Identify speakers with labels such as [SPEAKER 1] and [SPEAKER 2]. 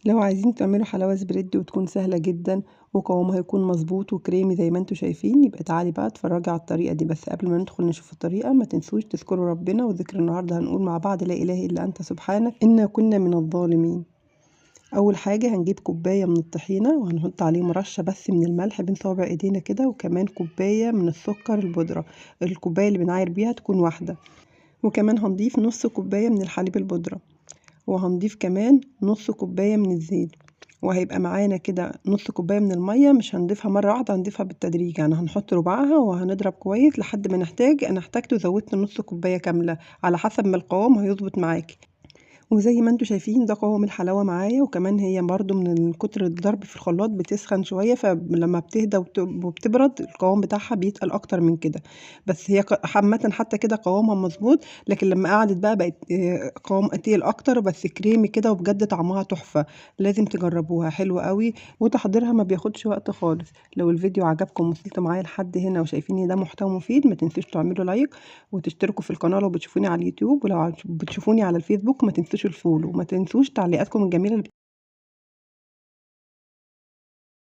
[SPEAKER 1] لو عايزين تعملوا حلاوة سبريد وتكون سهلة جدا وقوامها هيكون مظبوط وكريمي زي ما انتوا شايفين، يبقى تعالي بقى اتفرجي على الطريقة دي. بس قبل ما ندخل نشوف الطريقة ما تنسوش تذكروا ربنا، وذكر النهاردة هنقول مع بعض لا اله الا انت سبحانك انا كنا من الظالمين. اول حاجة هنجيب كوباية من الطحينة وهنحط عليه مرشة بس من الملح بين صوابع ايدينا كده، وكمان كوباية من السكر البودرة. الكوباية اللي بنعاير بيها تكون واحدة. وكمان هنضيف نص كوباية من الحليب البودرة، وهنضيف كمان نص كوباية من الزيت، وهيبقى معانا كده نص كوباية من المية. مش هنضيفها مرة واحدة، هنضيفها بالتدريج، يعني هنحط ربعها وهنضرب كويس لحد ما نحتاج. انا احتاجته زودت نص كوباية كاملة على حسب ما القوام هيظبط معاكي. وزي ما انتوا شايفين ده قوام الحلاوة معايا. وكمان هي برضو من كتر الضرب في الخلاط بتسخن شوية، فلما بتهدى وبتبرد القوام بتاعها بيتقل اكتر من كده. بس هي عامة حتى كده قوامها مظبوط، لكن لما قعدت بقى بقت قوام تقيل اكتر بس كريمي كده، وبجد طعمها تحفة. لازم تجربوها، حلوة قوي وتحضيرها ما بياخدش وقت خالص. لو الفيديو عجبكم وصلتوا معايا لحد هنا وشايفين ان ده محتوى مفيد، ما تنسوش تعملوا لايك وتشتركوا في القناة لو بتشوفوني على اليوتيوب، ولو بتشوفوني على الفيسبوك ما تنسوش الفولو، وما تنسوش تعليقاتكم الجميلة اللي